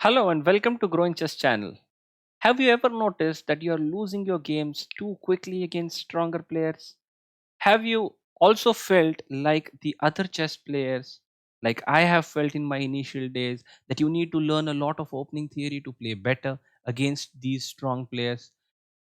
Hello and welcome to Growing Chess channel. Have you ever noticed that you are losing your games too quickly against stronger players? Have you also felt like the other chess players, like I have felt in my initial days, that you need to learn a lot of opening theory to play better against these strong players?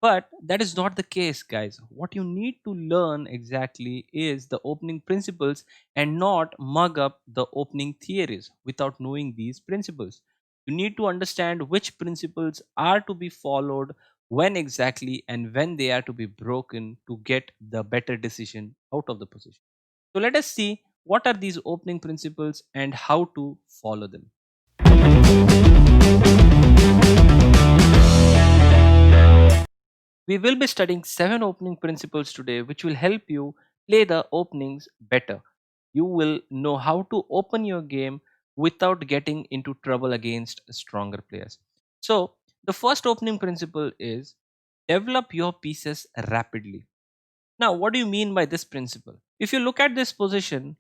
But that is not the case, guys. What you need to learn exactly is the opening principles and not mug up the opening theories without knowing these principles. You need to understand which principles are to be followed when exactly and when they are to be broken to get the better decision out of the position. So let us see what are these opening principles and how to follow them. We will be studying 7 opening principles today, which will help you play the openings better. You will know how to open your game without getting into trouble against stronger players. So, the first opening principle is develop your pieces rapidly. Now, what do you mean by this principle? If you look at this position,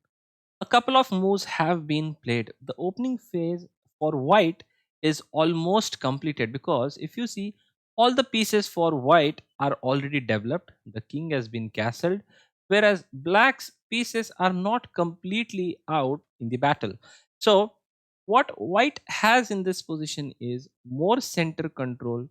a couple of moves have been played. The opening phase for white is almost completed because if you see, all the pieces for white are already developed. The king has been castled, whereas black's pieces are not completely out in the battle. So, what white has in this position is more center control,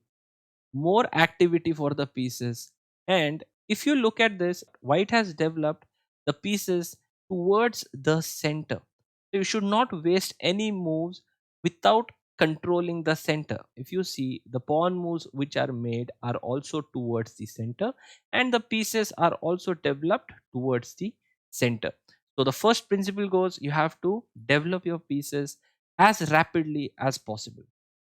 more activity for the pieces. And if you look at this, white has developed the pieces towards the center. So you should not waste any moves without controlling the center. If you see, the pawn moves which are made are also towards the center, and the pieces are also developed towards the center. So the first principle goes, you have to develop your pieces as rapidly as possible.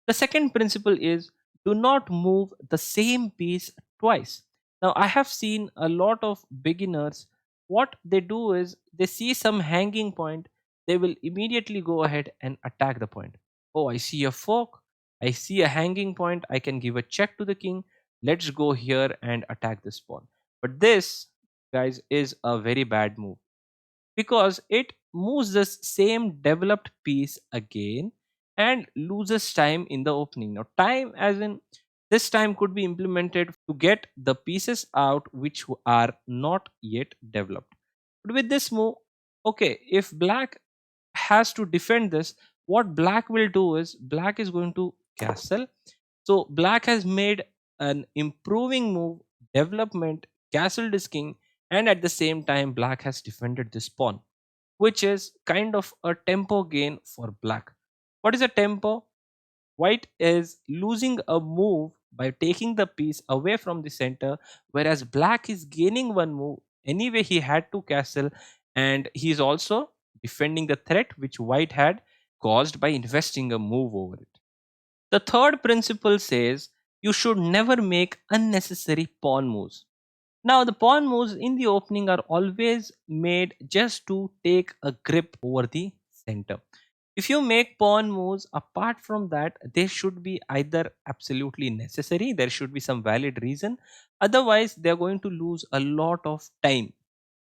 The second principle is, do not move the same piece twice. Now, I have seen a lot of beginners, what they do is they see some hanging point, they will immediately go ahead and attack the point. Oh, I see a fork, I see a hanging point, I can give a check to the king. Let's go here and attack this pawn. But this, guys, is a very bad move because it moves this same developed piece again and loses time in the opening. Now, time as in this time could be implemented to get the pieces out which are not yet developed. But with this move, okay, if black has to defend this, what black will do is black is going to castle. So, black has made an improving move, development, castle disking, and at the same time, black has defended this pawn, which is kind of a tempo gain for black. What is a tempo? White is losing a move by taking the piece away from the center, whereas black is gaining one move. Anyway, he had to castle, and he is also defending the threat which white had caused by investing a move over it. The third principle says you should never make unnecessary pawn moves. Now, the pawn moves in the opening are always made just to take a grip over the center. If you make pawn moves, apart from that, they should be either absolutely necessary, there should be some valid reason, otherwise, they're going to lose a lot of time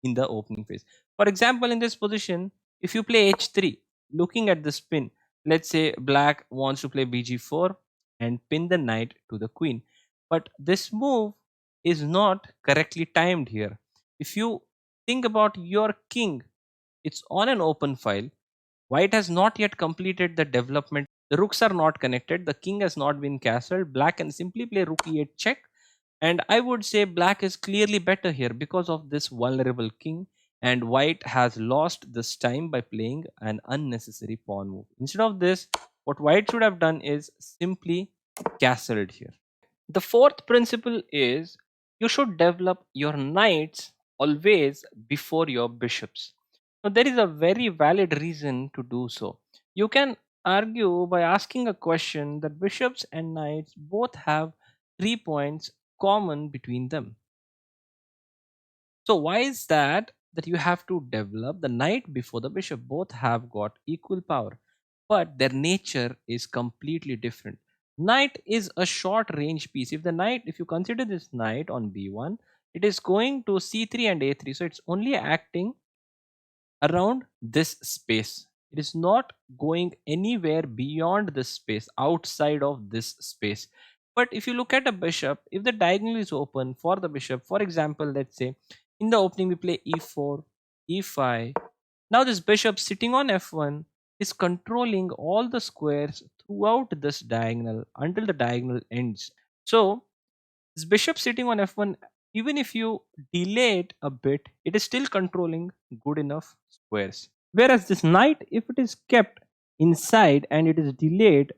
in the opening phase. For example, in this position, if you play h3, looking at the spin, let's say black wants to play bg4 and pin the knight to the queen. But this move is not correctly timed here. If you think about your king, it's on an open file. White has not yet completed the development. The rooks are not connected. The king has not been castled. Black can simply play rook e8 check, and I would say black is clearly better here because of this vulnerable king, and white has lost this time by playing an unnecessary pawn move. Instead of this, what white should have done is simply castled here. The fourth principle is you should develop your knights always before your bishops. Now, there is a very valid reason to do so. You can argue by asking a question that bishops and knights both have 3 points common between them. So, why is that? That you have to develop the knight before the bishop. Both have got equal power, but their nature is completely different. Knight is a short range piece. If you consider this knight on b1, it is going to c3 and a3. So, it's only acting around this space. It is not going anywhere beyond this space, outside of this space. But if you look at a bishop, if the diagonal is open for the bishop, for example, let's say in the opening we play e4, e5. Now this bishop sitting on f1 is controlling all the squares throughout this diagonal until the diagonal ends. So this bishop sitting on f1, even if you delay it a bit, it is still controlling good enough squares. Whereas this knight, if it is kept inside and it is delayed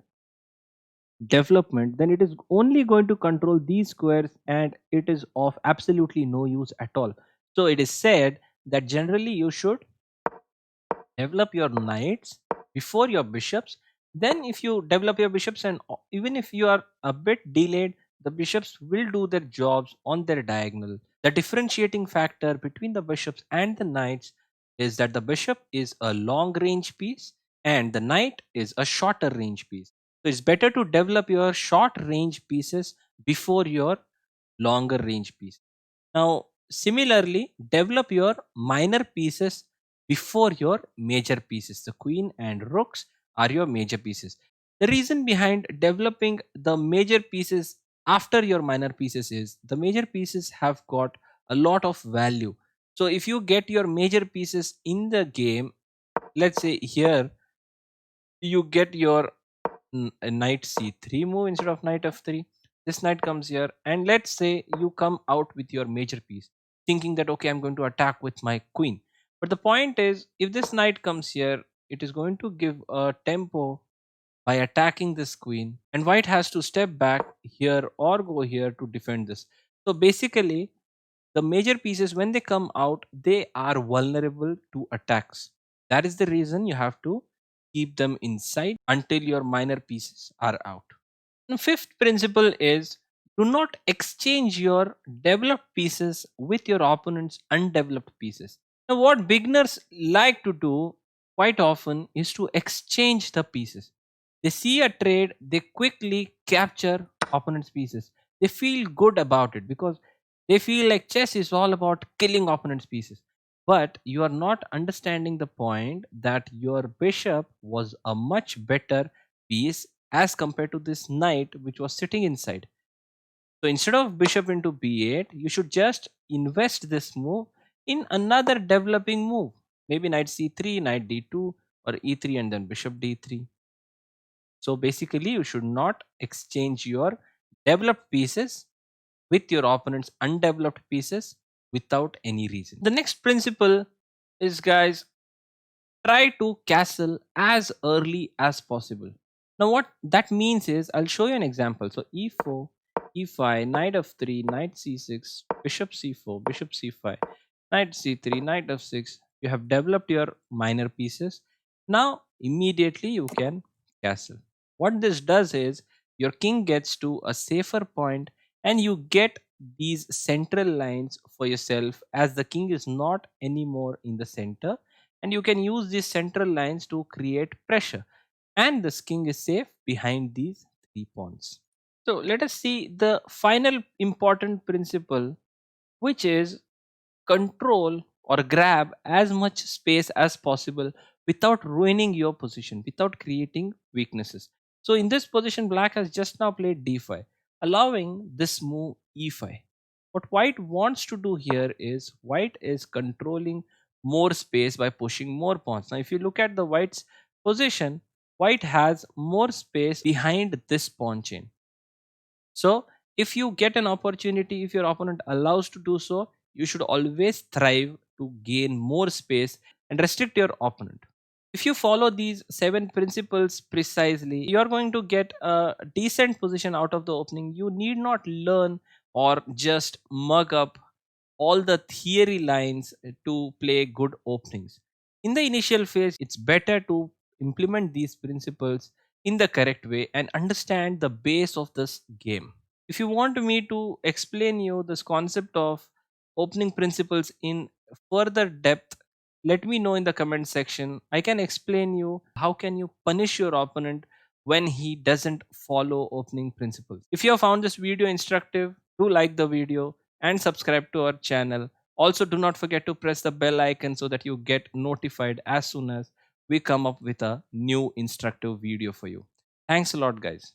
development, then it is only going to control these squares and it is of absolutely no use at all. So it is said that generally you should develop your knights before your bishops. Then if you develop your bishops and even if you are a bit delayed, the bishops will do their jobs on their diagonal. The differentiating factor between the bishops and the knights is that the bishop is a long range piece and the knight is a shorter range piece. So it's better to develop your short range pieces before your longer range piece. Now, similarly, develop your minor pieces before your major pieces. The queen and rooks are your major pieces. The reason behind developing the major pieces after your minor pieces is the major pieces have got a lot of value. So, if you get your major pieces in the game, let's say here you get your knight c3 move instead of knight f3. This knight comes here, and let's say you come out with your major piece thinking that okay, I'm going to attack with my queen. But the point is, if this knight comes here, it is going to give a tempo by attacking this queen, and white has to step back here or go here to defend this. So basically, the major pieces, when they come out, they are vulnerable to attacks. That is the reason you have to keep them inside until your minor pieces are out. The fifth principle is, do not exchange your developed pieces with your opponent's undeveloped pieces. Now, what beginners like to do quite often is to exchange the pieces. They see a trade, they quickly capture opponent's pieces. They feel good about it because they feel like chess is all about killing opponent's pieces. But you are not understanding the point that your bishop was a much better piece as compared to this knight which was sitting inside. So instead of bishop into b8, you should just invest this move in another developing move. Maybe knight c3, knight d2, or e3 and then bishop d3. So basically, you should not exchange your developed pieces with your opponent's undeveloped pieces without any reason. The next principle is, guys, try to castle as early as possible. Now, what that means is, I'll show you an example. So, e4, e5, knight f3, knight c6, bishop c4, bishop c5, knight c3, knight f6. You have developed your minor pieces. Now, immediately you can castle. What this does is, your king gets to a safer point and you get these central lines for yourself, as the king is not anymore in the center, and you can use these central lines to create pressure, and the king is safe behind these three pawns. So let us see the final important principle, which is control or grab as much space as possible without ruining your position, without creating weaknesses. So in this position, black has just now played d5, allowing this move e5. What white wants to do here is, white is controlling more space by pushing more pawns. Now, if you look at the white's position, white has more space behind this pawn chain. So, if you get an opportunity, if your opponent allows to do so, you should always thrive to gain more space and restrict your opponent. If you follow these seven principles precisely, you are going to get a decent position out of the opening. You need not learn or just mug up all the theory lines to play good openings. In the initial phase, it's better to implement these principles in the correct way and understand the base of this game. If you want me to explain you this concept of opening principles in further depth, let me know in the comment section. I can explain you how can you punish your opponent when he doesn't follow opening principles. If you have found this video instructive, do like the video and subscribe to our channel. Also, do not forget to press the bell icon so that you get notified as soon as we come up with a new instructive video for you. Thanks a lot, guys.